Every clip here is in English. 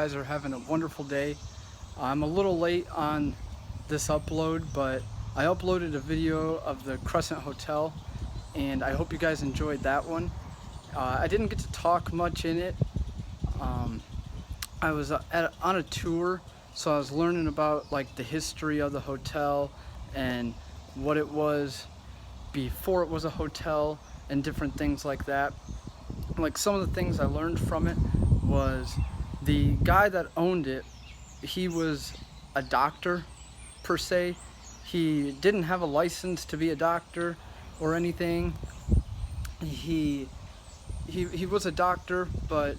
guys are having a wonderful day. I'm a little late on this upload, but I uploaded a video of the Crescent Hotel, and I hope you guys enjoyed that one. I didn't get to talk much in it. I was on a tour, so I was learning about like the history of the hotel and what it was before it was a hotel and different things like that. Like some of the things I learned from it was the guy that owned it, he was a doctor per se. He didn't have a license to be a doctor or anything. He was a doctor, but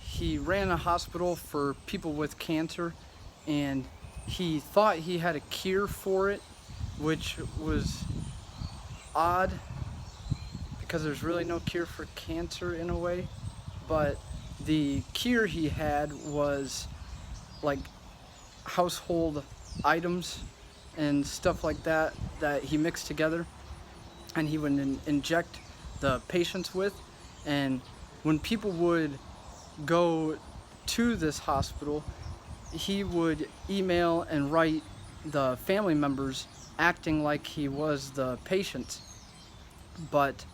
he ran a hospital for people with cancer, and he thought he had a cure for it, which was odd because there's really no cure for cancer in a way. But the cure he had was like household items and stuff like that that he mixed together, and he would inject the patients with. And when people would go to this hospital, he would email and write the family members acting like he was the patient. But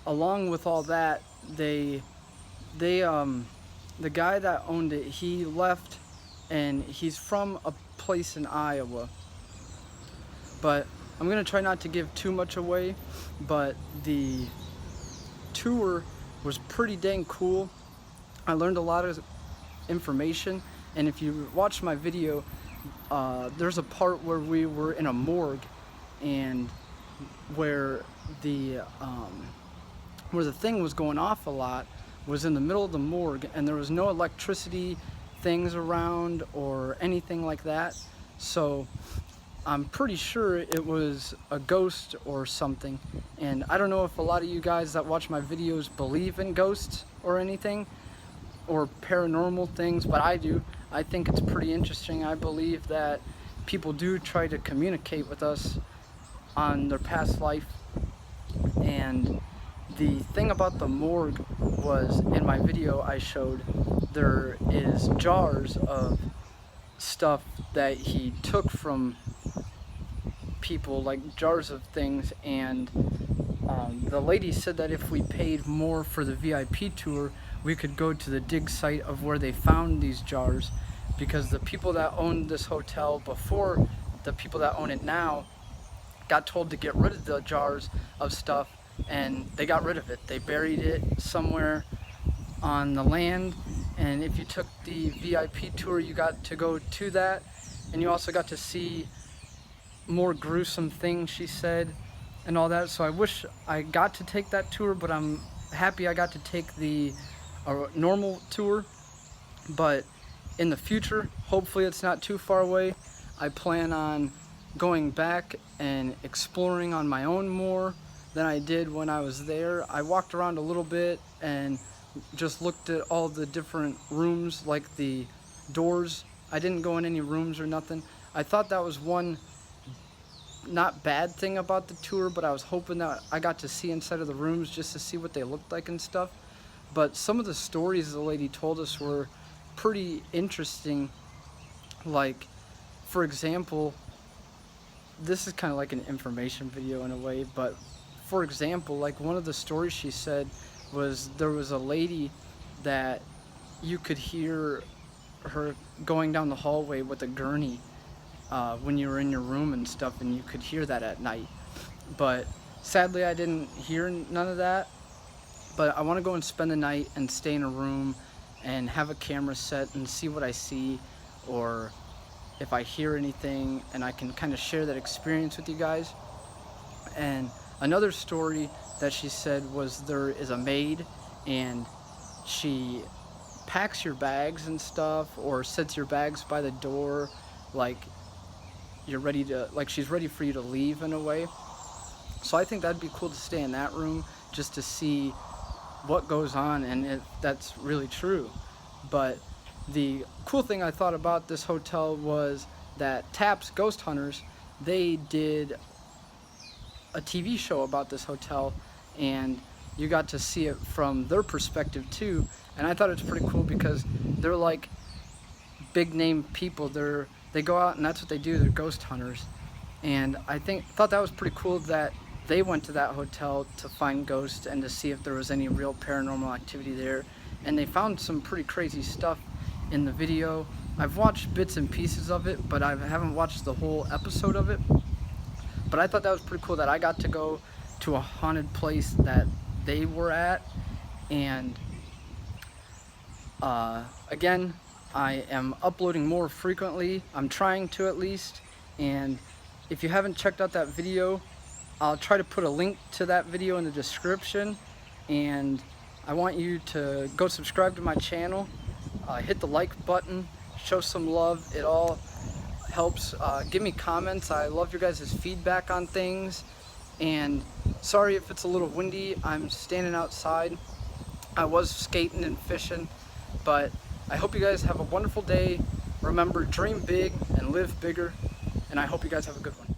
along with all that, the guy that owned it, he left, and he's from a place in Iowa. But I'm gonna try not to give too much away, but the tour was pretty dang cool. I learned a lot of information, and if you watch my video, there's a part where we were in a morgue, and where the thing was going off a lot was in the middle of the morgue, and there was no electricity things around or anything like that. So I'm pretty sure it was a ghost or something. And I don't know if a lot of you guys that watch my videos believe in ghosts or anything or paranormal things, but I do. I think it's pretty interesting. I believe that people do try to communicate with us on their past life. And the thing about the morgue was, in my video I showed, there is jars of stuff that he took from people, like jars of things, and the lady said that if we paid more for the VIP tour, we could go to the dig site of where they found these jars, because the people that owned this hotel before the people that own it now got told to get rid of the jars of stuff, and they got rid of it. They buried it somewhere on the land, and if you took the VIP tour, you got to go to that, and you also got to see more gruesome things, she said, and all that. So I wish I got to take that tour, but I'm happy I got to take the normal tour. But in the future, hopefully it's not too far away, I plan on going back and exploring on my own more than I did when I was there. I walked around a little bit and just looked at all the different rooms, like the doors. I didn't go in any rooms or nothing. I thought that was one not bad thing about the tour, but I was hoping that I got to see inside of the rooms just to see what they looked like and stuff. But some of the stories the lady told us were pretty interesting. Like, for example, this is kind of like an information video in a way, but for example, like one of the stories she said was there was a lady that you could hear her going down the hallway with a gurney when you were in your room and stuff, and you could hear that at night. But sadly I didn't hear none of that. But I want to go and spend the night and stay in a room and have a camera set and see what I see, or if I hear anything, and I can kind of share that experience with you guys. And another story that she said was there is a maid, and she packs your bags and stuff, or sets your bags by the door, like you're ready to, like she's ready for you to leave in a way. So I think that'd be cool to stay in that room just to see what goes on and if that's really true. But the cool thing I thought about this hotel was that TAP's Ghost Hunters, they did a TV show about this hotel, and you got to see it from their perspective too. And I thought it's pretty cool because they're like big name people. They go out and that's what they do. They're ghost hunters. And I thought that was pretty cool that they went to that hotel to find ghosts and to see if there was any real paranormal activity there. And they found some pretty crazy stuff in the video. I've watched bits and pieces of it, but I haven't watched the whole episode of it. But I thought that was pretty cool that I got to go to a haunted place that they were at. And again, I am uploading more frequently. I'm trying to, at least. And if you haven't checked out that video, I'll try to put a link to that video in the description. And I want you to go subscribe to my channel, hit the like button, show some love. It all helps. Give me comments. I love your guys' feedback on things. And sorry if it's a little windy. I'm standing outside. I was skating and fishing, but I hope you guys have a wonderful day. Remember, dream big and live bigger. And I hope you guys have a good one.